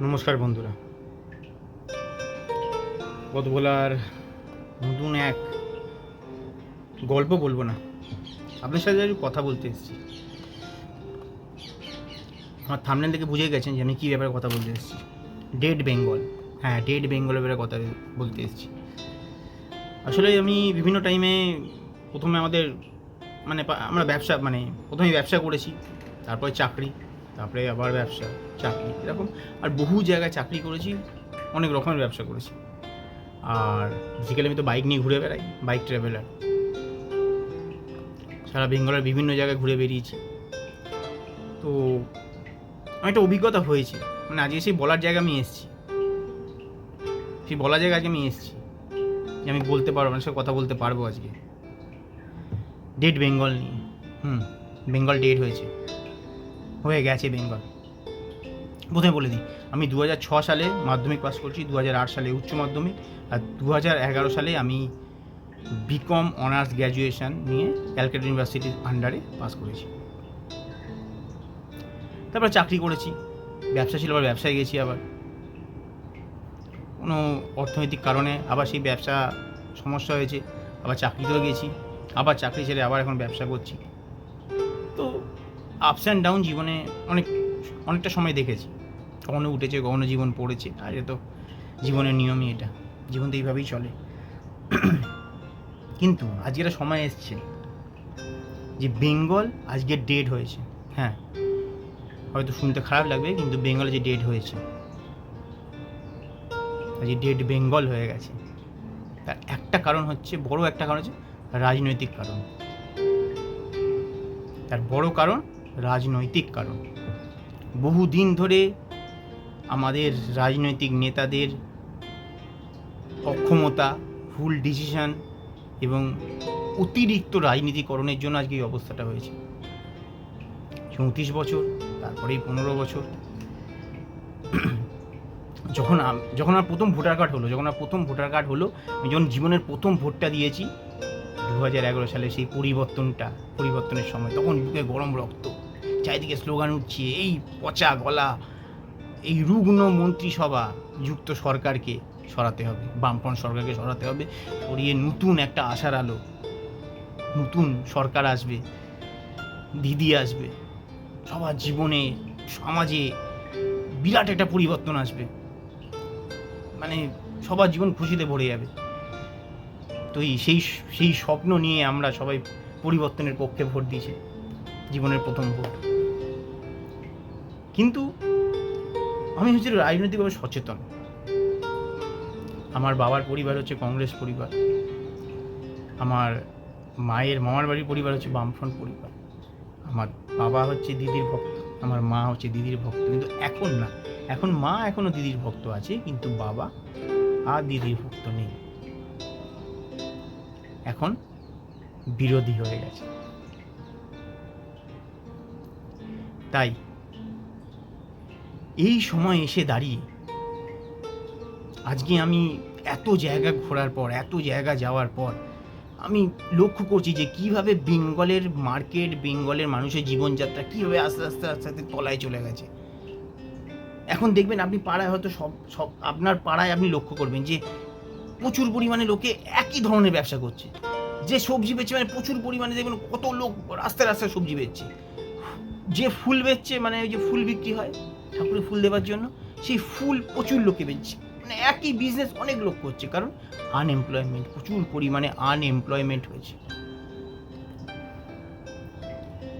নমস্কার বন্ধুরা, কত বলার নতুন এক গল্প বলবো না, আপনার সাথে একটু কথা বলতে এসেছি। আমার থাম্বনেল থেকে বুঝে গেছেন যে আমি কী ব্যাপারে কথা বলতে এসেছি। ডেড বেঙ্গল, হ্যাঁ ডেড বেঙ্গলের ব্যাপারে কথা বলতে এসেছি। আসলে আমি বিভিন্ন টাইমে প্রথমে আমরা ব্যবসা প্রথমে ব্যবসা করেছি, তারপরে চাকরি, তারপরে আবার ব্যবসা, চাকরি, এরকম আর বহু জায়গায় চাকরি করেছি, অনেক রকমের ব্যবসা করেছি। আর বেসিক্যালি আমি তো বাইক নিয়ে ঘুরে বেড়াই, বাইক ট্রাভেলার। সারা বেঙ্গলের বিভিন্ন জায়গায় ঘুরে বেরিয়েছি। তো একটা অভিজ্ঞতা হয়েছে, আজকে সেই বলার জায়গা আমি এসেছি, সেই বলার জায়গা আজকে আমি এসেছি যে আমি বলতে পারবো, আপনার সাথে কথা বলতে পারবো আজকে ডেড বেঙ্গল নিয়ে। বেঙ্গল ডেড হয়ে গেছে বেঙ্গল। প্রথমে বলে দিই, আমি 2006 সালে মাধ্যমিক পাস করছি, 2008 সালে উচ্চ মাধ্যমিক, আর 2011 সালে আমি বিকম অনার্স গ্র্যাজুয়েশন নিয়ে ক্যালকাটা ইউনিভার্সিটির আন্ডারে পাস করেছি। তারপরে চাকরি করেছি, ব্যবসা ছিল, আবার ব্যবসায় গেছি, আবার কোনো অর্থনৈতিক কারণে আবার সেই ব্যবসা সমস্যা হয়েছে, আবার চাকরিতেও গেছি, আবার চাকরি ছেড়ে আবার এখন ব্যবসা করছি। তো আপস অ্যান্ড ডাউন জীবনে অনেকটা সময় দেখেছি, কখনো উঠেছে, কখনো জীবন পড়েছে, আর এ তো জীবনের নিয়মই, এটা জীবন তো এইভাবেই চলে। কিন্তু আজকে একটা সময় এসছে যে বেঙ্গল আজকে ডেড হয়েছে। হ্যাঁ, হয়তো শুনতে খারাপ লাগবে, কিন্তু বেঙ্গলে যে ডেড হয়েছে, আজকে ডেড বেঙ্গল হয়ে গেছে। তার একটা কারণ হচ্ছে, বড় একটা কারণ হচ্ছে রাজনৈতিক কারণ। তার বড় কারণ রাজনৈতিক কারণ। বহুদিন ধরে আমাদের রাজনৈতিক নেতাদের অক্ষমতা, ভুল ডিসিশন এবং অতিরিক্ত রাজনীতিকরণের জন্য আজকে এই অবস্থাটা হয়েছে। 34 বছর, তারপরেই 15 বছর, যখন আমার প্রথম ভোটার কার্ড হলো, আমি যখন জীবনের প্রথম ভোটটা দিয়েছি 2011 সালে, সেই পরিবর্তনের সময়, তখন বুকে গরম রক্ত, চারিদিকে স্লোগান উঠছে, এই পচা গলা, এই রুগ্ন মন্ত্রিসভা যুক্ত সরকারকে সরাতে হবে, বামপন্থ সরকারকে সরাতে হবে, সরিয়ে নতুন একটা আশার আলো, নতুন সরকার আসবে, দিদি আসবে, সবার জীবনে, সমাজে বিরাট একটা পরিবর্তন আসবে, সবার জীবন খুশিতে ভরে যাবে। তো সেই স্বপ্ন নিয়ে আমরা সবাই পরিবর্তনের পক্ষে ভোট দিয়েছি, জীবনের প্রথম ভোট। কিন্তু আমি হচ্ছে রাজনৈতিকভাবে সচেতন। আমার বাবার পরিবার হচ্ছে কংগ্রেস পরিবার, আমার মায়ের মামার বাড়ির পরিবার হচ্ছে বামফ্রন্ট পরিবার, আমার বাবা হচ্ছে দিদির ভক্ত, আমার মা হচ্ছে দিদির ভক্ত। কিন্তু এখন না, এখন মা এখনও দিদির ভক্ত আছে, কিন্তু বাবা আর দিদির ভক্ত নেই, এখন বিরোধী হয়ে গেছে। তাই এই সময় এসে দাঁড়িয়ে আজকে আমি এত জায়গা ঘোরার পর, এত জায়গা যাওয়ার পর আমি লক্ষ্য করছি যে কীভাবে বেঙ্গলের মার্কেট, বেঙ্গলের মানুষের জীবনযাত্রা কীভাবে আস্তে আস্তে আস্তে আস্তে তলায় চলে গেছে। এখন দেখবেন আপনি পাড়ায় হয়তো সব আপনার পাড়ায় আপনি লক্ষ্য করবেন যে প্রচুর পরিমাণে লোকে একই ধরনের ব্যবসা করছে। যে সবজি বেচছে, প্রচুর পরিমাণে দেখবেন কত লোক রাস্তায় রাস্তায় সবজি বেচছে। যে ফুল বেচছে, ওই যে ফুল বিক্রি হয় ঠাকুরের ফুল দেওয়ার জন্য, সেই ফুল প্রচুর লোকে বেচছে। একই বিজনেস অনেক লোক করছে, কারণ আনএমপ্লয়মেন্ট, প্রচুর পরিমাণে আনএমপ্লয়মেন্ট হয়েছে।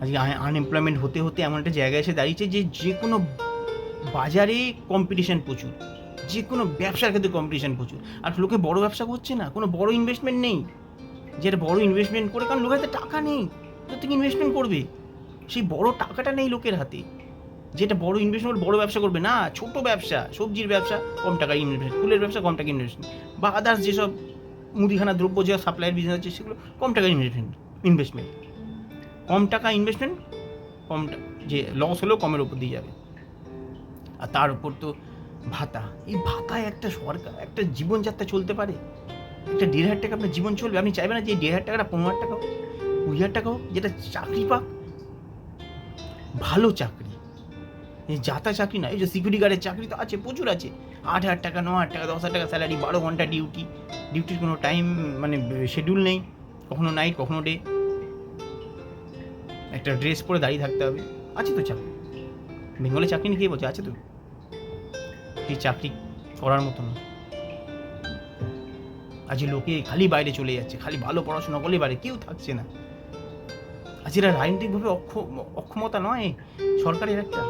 আজকে আনএমপ্লয়মেন্ট হতে হতে এমন একটা জায়গায় এসে দাঁড়িয়েছে যে কোনো বাজারে কম্পিটিশন প্রচুর, যে কোনো ব্যবসার ক্ষেত্রে কম্পিটিশন প্রচুর। আর লোকে বড় ব্যবসা করছে না, কোনো বড় ইনভেস্টমেন্ট নেই, যেটা বড় ইনভেস্টমেন্ট করে, কারণ লোকের হাতে টাকা নেই, প্রত্যেকে ইনভেস্টমেন্ট করবে, সেই বড় টাকাটা নেই লোকের হাতে, যেটা বড় ইনভেস্টমেন্ট, বড় ব্যবসা করবে না। ছোট ব্যবসা, সবজির ব্যবসা, কম টাকা ইনভেস্টমেন্ট, ফুলের ব্যবসা, কম টাকা ইনভেস্টমেন্ট, বা আদার্স যেসব মুদিখানা দ্রব্য, যে সাপ্লাইয়ের বিজনেস আছে, সেগুলো কম টাকা ইনভেস্টমেন্ট, কম টাকা ইনভেস্টমেন্ট, যে লস হলেও কমের উপর দিয়ে যাবে। আর তার উপর তো ভাতা, এই ভাতায় একটা সরকার, একটা জীবনযাত্রা চলতে পারে? একটা 1,500 টাকা আপনার জীবন চলবে? আপনি চাইবেন না যে 1,500 টাকাটা 15,000 টাকা হোক, 20,000 টাকা হোক, যেটা চাকরি পাক, ভালো চাকরি, এই যাতা চাকরি না, এই যে সিকিউরিটি গার্ডের চাকরি তো আছে, প্রচুর আছে। 8,000 টাকা, 9,000 টাকা, 10,000 টাকা স্যালারি, 12 ঘন্টা ডিউটির কোনো টাইম মানে শিডিউল নেই, কখনো নাইট কখনো ডে, একটা ড্রেস পরে দাঁড়িয়ে থাকতে হবে, আছে তো চাকরি। বেঙ্গলে চাকরি নিয়ে কে বলছে? আছে তো। এই চাকরি করার মতো না। আজ লোকে খালি বাইরে চলে যাচ্ছে, খালি ভালো পড়াশোনা করলে বাইরে, কেউ থাকছে না। আজ এরা রাজনৈতিকভাবে অক্ষমতা নয়, সরকারের একটা।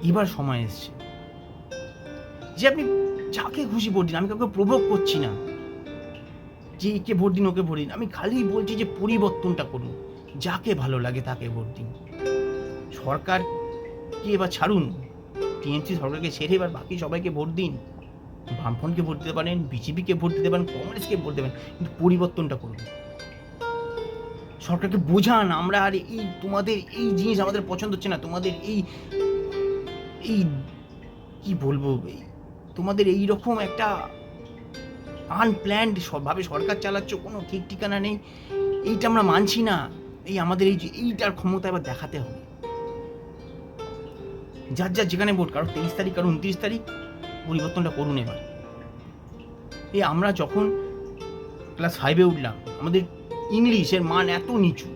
এবার সময় এসছে যে আপনি যাকে খুশি ভোট দিন, আমি কাউকে প্রভোগ করছি না যে একে ভোট দিন ওকে ভোট দিন, আমি খালি বলছি যে পরিবর্তনটা করুন, যাকে ভালো লাগে তাকে ভোট দিন। সরকারকে এবার ছাড়ুন, টিএমসি সরকারকে ছেড়ে এবার বাকি সবাইকে ভোট দিন। বামফ্রন্টকে ভোট দিতে পারেন, বিজেপিকে ভোট দিতে পারেন, কংগ্রেসকে ভোট দেবেন, কিন্তু পরিবর্তনটা করুন। সরকারকে বোঝান আমরা আর এই তোমাদের এই জিনিস আমাদের পছন্দ হচ্ছে না, তোমাদের এই এই কি বলবো, তোমাদের এইরকম একটা আনপ্ল্যান্ড ভাবে সরকার চালাচ্ছ, কোনো ঠিক ঠিকানা নেই, এইটা আমরা মানছি না। এই আমাদের এই যে এইটার ক্ষমতা এবার দেখাতে হবে। যার যার যেখানে ভোট, কারো 23 তারিখ, কারো 29 তারিখ, পরিবর্তনটা করুন এবার। এই আমরা যখন ক্লাস 5-এ উঠলাম, আমাদের ইংলিশের মান এত নিচু,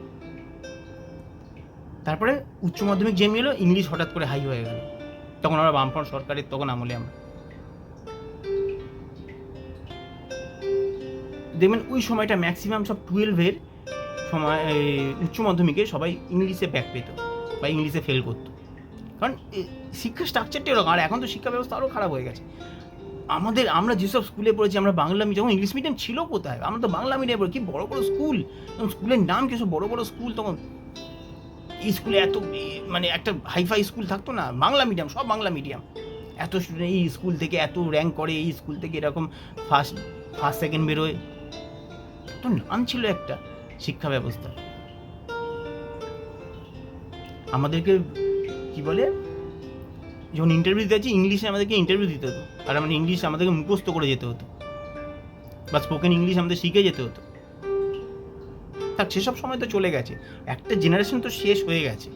তারপরে উচ্চ মাধ্যমিক যেমনি এলো, ইংলিশ হঠাৎ করে হাই হয়ে গেল। তখন আমরা বামফ্রন্ট সরকারের তখন আমলে আমরা দেখবেন ওই সময়টা ম্যাক্সিমাম সব 12-এর সময় উচ্চ মাধ্যমিকে সবাই ইংলিশে ব্যাক পেত বা ইংলিশে ফেল করতো, কারণ শিক্ষা স্ট্রাকচারটা এরকম। আর এখন তো শিক্ষা ব্যবস্থা আরও খারাপ হয়ে গেছে। আমরা যেসব স্কুলে পড়েছি, আমরা বাংলা মিডিয়াম, যখন ইংলিশ মিডিয়াম ছিল কোথায়, আমরা তো বাংলা মিডিয়াম পড়ি, কি বড় বড় স্কুল, স্কুলের নাম কি সব বড় বড় স্কুল। তখন এই স্কুলে এত মানে একটা হাইফাই স্কুল থাকতো না, বাংলা মিডিয়াম, সব বাংলা মিডিয়াম। এত স্টুডেন্ট এই স্কুল থেকে এত র্যাঙ্ক করে, এই স্কুল থেকে এরকম ফার্স্ট সেকেন্ড বেরোয়, তো নাম ছিল একটা শিক্ষা ব্যবস্থা। আমাদেরকে কি বলে, যখন ইন্টারভিউ দিতে যাচ্ছি, ইংলিশে আমাদেরকে ইন্টারভিউ দিতে হতো, আর মানে ইংলিশ আমাদেরকে মুখস্থ করে যেতে হতো বা স্পোকেন ইংলিশ আমাদের শিখে যেতে হতো। থাক, সেসব সময় তো চলে গেছে, একটা জেনারেশন তো শেষ হয়ে গেছে।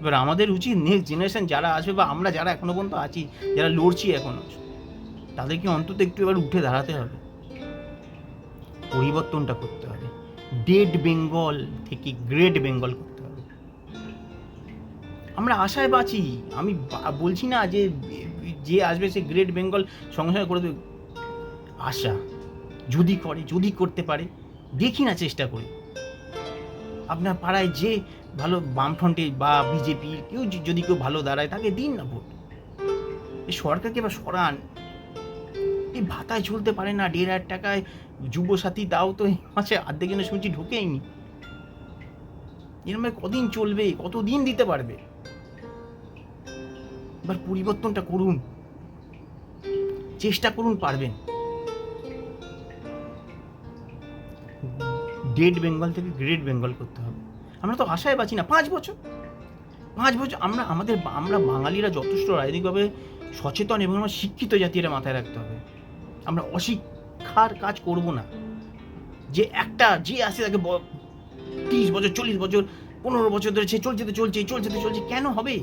এবার আমাদের উচিত নেক্সট জেনারেশন যারা আসবে বা আমরা যারা এখনো পর্যন্ত আছি, যারা লড়ছি এখনো, তাদেরকে অন্তত একটু এবার উঠে দাঁড়াতে হবে, পরিবর্তনটা করতে হবে, ডেড বেঙ্গল থেকে গ্রেট বেঙ্গল করতে হবে। আমরা আশায় বাঁচি, আমি বলছি না যে যে আসবে সে গ্রেট বেঙ্গল সঙ্গে সঙ্গে করে দেবে। আশা যদি করতে পারে, দেখি না চেষ্টা করে। আপনার পাড়ায় যে ভালো বামফ্রন্টে বা বিজেপি কেউ যদি কেউ ভালো দাঁড়ায়, তাকে দিন না ভোট। এই সরকারকে এবার সরান। এই ভাতায় চলতে পারে না, 1,500 টাকায় যুবসাথী দাও তো এই মাসে অর্ধেক জন্য শুনছি ঢুকেইনি। এরকম কদিন চলবে, কতদিন দিতে পারবে? এবার পরিবর্তনটা করুন, চেষ্টা করুন, পারবেন। ডেড বেঙ্গল থেকে গ্রেট বেঙ্গল করতে হবে। আমরা তো আশায় বাঁচি না। 5 বছর আমরা বাঙালিরা যথেষ্ট রাজনৈতিকভাবে সচেতন এবং আমরা শিক্ষিত জাতিরা মাথায় রাখতে হবে। আমরা অশিক্ষার কাজ করব না, যে আসে তাকে 30 বছর 40 বছর 15 বছর ধরে সে চলছে, কেন হবে?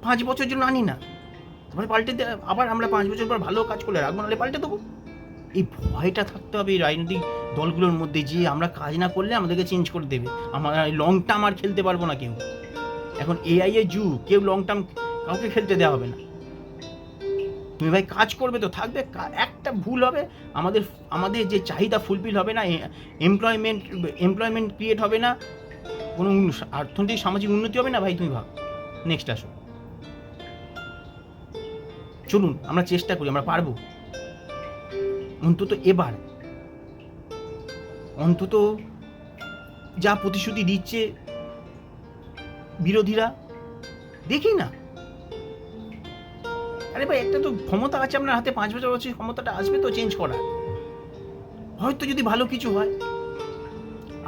5 বছর জন্য আনি না, তারপরে পাল্টে আবার আমরা 5 বছর পর ভালো কাজ করলে রাখবো, নাহলে পাল্টে দেবো। এই ভয়টা থাকতে হবে এই রাজনৈতিক দলগুলোর মধ্যে, যে আমরা কাজ না করলে আমাদেরকে চেঞ্জ করে দেবে, আমরা লং টার্ম আর খেলতে পারবো না কেউ। এখন এআই এর যুগ, কেউ লং টার্ম কাউকে খেলতে দেওয়া হবে না। তুমি ভাই কাজ করবে তো থাকবে, একটা ভুল হবে, আমাদের যে চাহিদা ফুলফিল হবে না, এমপ্লয়মেন্ট ক্রিয়েট হবে না, কোনো অর্থনৈতিক সামাজিক উন্নতি হবে না। ভাই তুমি ভাব, নেক্সট আসো, চলুন আমরা চেষ্টা করি, আমরা পারবো। অন্তত এবার যা প্রতিশ্রুতি দিচ্ছে বিরোধীরা, দেখি না। আরে ভাই, একটা তো ক্ষমতা আছে আপনার হাতে, 5 বছর হচ্ছে, ক্ষমতাটা আসবে তো চেঞ্জ করার, হয়তো যদি ভালো কিছু হয়।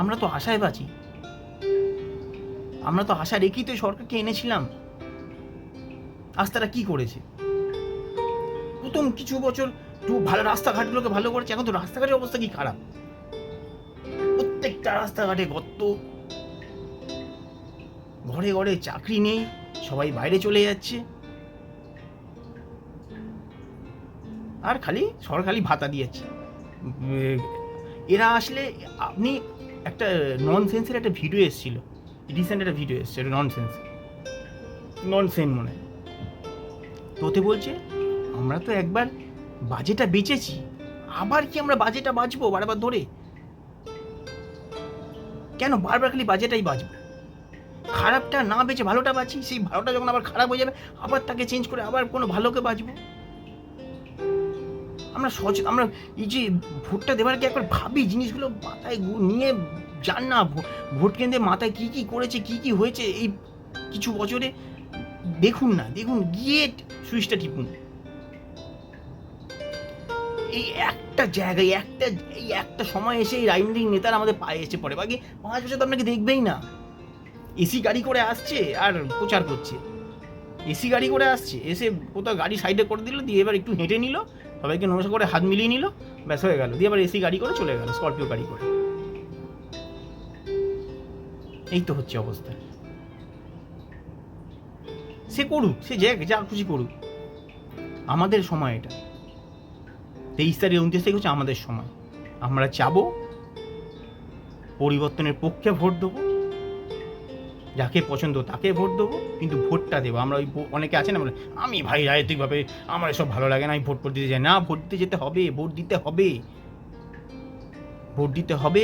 আমরা তো আশায় বাঁচি, আমরা তো আশা রেখেই তো সরকারকে এনেছিলাম। আজ তারা কি করেছে? প্রথম কিছু বছর একটু ভালো রাস্তাঘাটগুলোকে ভালো করেছে, এখন তো রাস্তাঘাটের অবস্থা কি খারাপ, প্রত্যেকটা রাস্তাঘাটে গর্ত, ঘরে ঘরে চাকরি নেই, সবাই বাইরে চলে যাচ্ছে, আর খালি সরকারি ভাতা দিয়েছে। এরা আসলে আপনি একটা ননসেন্সের একটা ভিডিও এসেছিল, রিসেন্ট একটা ভিডিও এসছে, এটা ননসেন্স মনে হয়। তো ওতে বলছে আমরা তো একবার বাজেটটা বেচেছি, আবার কি আমরা বাজেটটা বাঁচবো বারবার ধরে? কেন বারবার খালি বাজেটাই বাঁচবো? খারাপটা না বেচে ভালোটা বাঁচি, সেই ভালোটা যখন আবার খারাপ হয়ে যাবে আবার তাকে চেঞ্জ করে আবার কোনো ভালোকে বাঁচবো। আমরা এই যে ভোটটা দেওয়ার আগে একবার ভাবি, জিনিসগুলো মাথায় নিয়ে যান না। ভোট কেন্দ্রে মাথায় কি কি করেছে, কি কি হয়েছে এই কিছু বছরে দেখুন না, দেখুন গিয়ে সুইচটা টিপুন। এই একটা জায়গায় এই একটা সময় এসে এই রাজনৈতিক নেতারা আমাদের পায়ে এসে পড়ে, বাকি 5 বছর তো আপনাকে দেখবেই না। এসি গাড়ি করে আসছে আর প্রচার করছে, এসি গাড়ি করে আসছে, এসে কোথাও গাড়ি সাইডে করে দিল, দিয়ে এবার একটু হেঁটে নিল, সবাইকে নমস্কার করে হাত মিলিয়ে নিল, ব্যাস হয়ে গেল, দিয়ে আবার এসি গাড়ি করে চলে গেল, স্করপিও গাড়ি করে। এই তো হচ্ছে অবস্থা। সে করুক, সে যা খুশি করুক, আমাদের সময় এটা 23 তারিখ 29 তারিখ হচ্ছে আমাদের সময়। আমরা চাবো পরিবর্তনের পক্ষে ভোট দেবো, যাকে পছন্দ তাকে ভোট দেবো, কিন্তু ভোটটা দেবো আমরা। ওই অনেকে আছে না বলে আমি ভাই রাজনৈতিকভাবে আমার এসব ভালো লাগে না, আমি ভোট দিতে যাই না। ভোট দিতে যেতে হবে, ভোট দিতে হবে, ভোট দিতে হবে,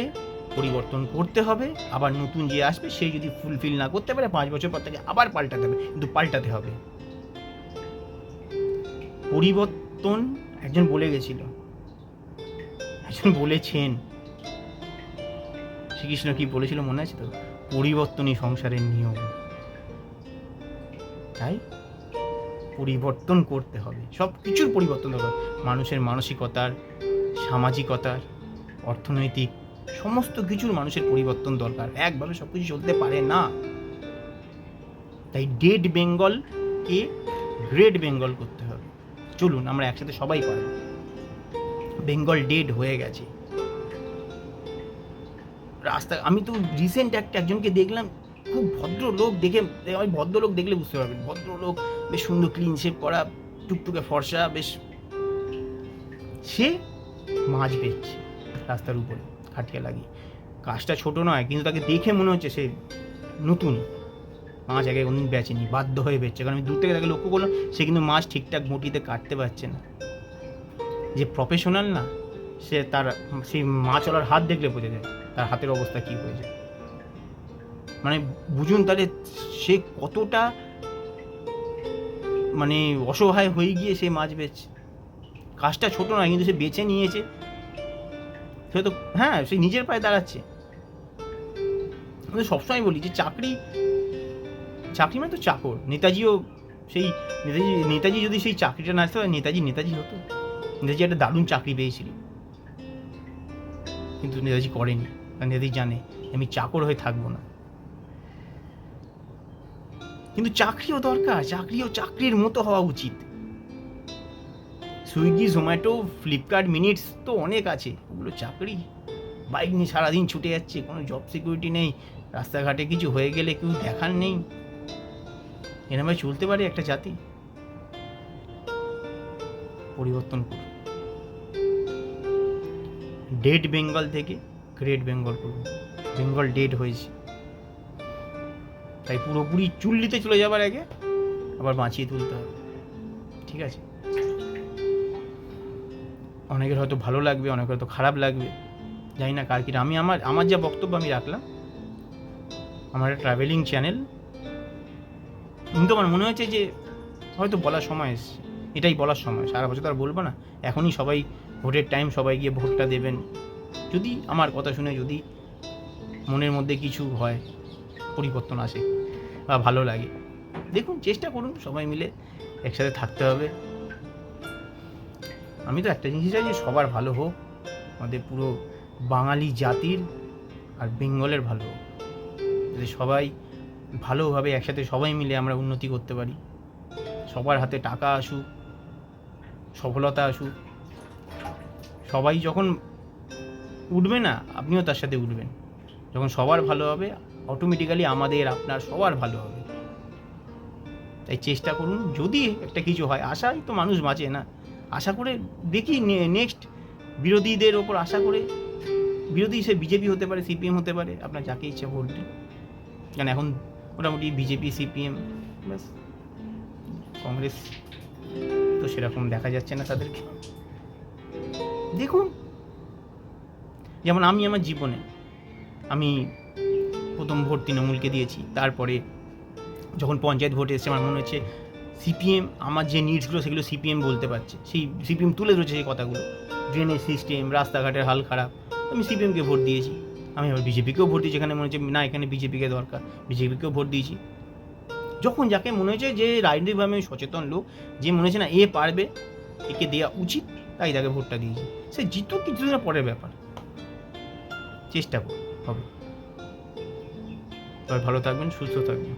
পরিবর্তন করতে হবে। আবার নতুন যে আসবে সে যদি ফুলফিল না করতে পারে 5 বছর পর থেকে আবার পাল্টাতে হবে, কিন্তু পাল্টাতে হবে। পরিবর্তন একজন বলে গেছিল, একজন বলেছেন, শ্রীকৃষ্ণ কি বলেছিল মনে আছে তো? পরিবর্তনই সংসারের নিয়ম। তাই পরিবর্তন করতে হবে, সব কিছুর পরিবর্তন দরকার, মানুষের মানসিকতার, সামাজিকতার, অর্থনৈতিক, সমস্ত কিছুর মানুষের পরিবর্তন দরকার। একভাবে সব কিছু চলতে পারে না। তাই ডেড বেঙ্গলকে গ্রেট বেঙ্গল করতে হবে। চলুন আমরা একসাথে সবাই পারব। বেঙ্গল ডেড হয়ে গেছে। রাস্তা আমি তো রিসেন্ট একজনকে দেখলাম, খুব ভদ্রলোক, দেখে আমি ভদ্রলোক দেখলে বুঝতে পারবেন, ভদ্রলোক, বেশ সুন্দর ক্লিন শেপ করা, টুকটুকে ফর্সা, বেশ, সে মাছ বেচছে রাস্তার উপরে খাটিয়া লাগিয়ে। কাজটা ছোট নয়, কিন্তু তাকে দেখে মনে হচ্ছে সে নতুন মাছ আগে কোনদিন বেচেনি, বাধ্য হয়ে বেচছে। কারণ আমি দূর থেকে তাকে লক্ষ্য করলাম, সে কিন্তু মাছ ঠিকঠাক মুঠিতে কাটতে পারছে না। যে প্রফেশনাল না, সে তার সেই মাছওয়ালার হাত দেখলে বোঝা যায় তার হাতের অবস্থা কী হয়ে যায়। মানে বুঝুন তাহলে সে কতটা মানে অসহায় হয়ে গিয়ে সে মাছ বেচছে। কাজটা ছোট নয়, কিন্তু সে বেছে নিয়েছে, সে তো হ্যাঁ সে নিজের পায়ে দাঁড়াচ্ছে। আমি সবসময় বলি যে চাকরি মানে তো চাকর। নেতাজিও সেই নেতাজি যদি সেই চাকরিটা না আসতো, নেতাজি হতো। নেতাজি একটা দারুণ চাকরি পেয়েছিল, কিন্তু নেতাজি করেনি, কারণ নেতাজি জানে আমি চাকর হয়ে থাকবো না। কিন্তু চাকরিও দরকার, চাকরির মতো হওয়া উচিত। সুইগি, জোম্যাটো, ফ্লিপকার্ট, মিনিটস তো অনেক আছে, ওগুলো চাকরি। বাইক নিয়ে সারাদিন ছুটে যাচ্ছে, কোনো জব সিকিউরিটি নেই, রাস্তাঘাটে কিছু হয়ে গেলে কেউ দেখার নেই। এরমভাবে চলতে পারে একটা জাতি? পরিবর্তন করুন, ডেড বেঙ্গল থেকে গ্রেট বেঙ্গল করুন। বেঙ্গল ডেড হয়েছে, তাই পুরোপুরি চুল্লিতে চলে যাবার আগে আবার বাঁচিয়ে তুলতে হবে। ঠিক আছে? অনেকের হয়তো ভালো লাগবে, অনেকের হয়তো খারাপ লাগবে, জানি না কার কিনা। আমি আমার যা বক্তব্য আমি রাখলাম। আমার একটা ট্রাভেলিং চ্যানেল, কিন্তু আমার মনে হচ্ছে যে হয়তো বলার সময় এসছে, এটাই বলার সময়। সারা বছর তো আর বলবো না, এখনই সবাই ভোটের টাইম, সবাই গিয়ে ভোটটা দেবেন। যদি আমার কথা শুনে যদি মনের মধ্যে কিছু হয়, পরিবর্তন আসে বা ভালো লাগে, দেখুন চেষ্টা করুন, সবাই মিলে একসাথে থাকতে হবে। আমি তো একটা জিনিস চাই যে সবার ভালো হোক, আমাদের পুরো বাঙালি জাতির আর বেঙ্গলের ভালো হোক, যাতে সবাই ভালোভাবে একসাথে সবাই মিলে আমরা উন্নতি করতে পারি। সবার হাতে টাকা আসুক, সফলতা আসুক। সবাই যখন উঠবে না, আপনিও তার সাথে উঠবেন। যখন সবার ভালো হবে, অটোমেটিক্যালি আমাদের আপনার সবার ভালো হবে। তাই চেষ্টা করুন, যদি একটা কিছু হয়, আশাই তো মানুষ বাঁচে না, আশা করে দেখি নেক্সট বিরোধীদের ওপর আশা করে, বিরোধী সে বিজেপি হতে পারে, সিপিএম হতে পারে, আপনার যাকে ইচ্ছে ভোট দিন। কারণ এখন মোটামুটি বিজেপি, সিপিএম, ব্যাস, কংগ্রেস তো সেরকম দেখা যাচ্ছে না তাদেরকে। দেখুন, যেমন আমি আমার জীবনে আমি প্রথম ভোট তৃণমূলকে দিয়েছি, তারপরে যখন পঞ্চায়েত ভোট এসেছে আমার মনে হচ্ছে সিপিএম আমার যে নিডসগুলো সেগুলো সিপিএম বলতে পারছে, সেই সিপিএম তুলে ধরেছে সেই কথাগুলো, ড্রেনেজ সিস্টেম, রাস্তাঘাটের হাল খারাপ, আমি সিপিএমকে ভোট দিয়েছি। আমি আবার বিজেপিকেও ভোট দিয়েছি, এখানে মনে হচ্ছে না এখানে বিজেপিকে দরকার, বিজেপিকেও ভোট দিয়েছি। যখন যাকে মনে হয়েছে যে রাজনৈতিকভাবে সচেতন লোক, যে মনে হচ্ছে না এ পারবে, একে দেওয়া উচিত, তাই তাকে ভোটটা দিয়েছি। সে জিতুক কিছু দিনের পরের ব্যাপার, চেষ্টা করুন, হবে। তবে ভালো থাকবেন, সুস্থ থাকবেন।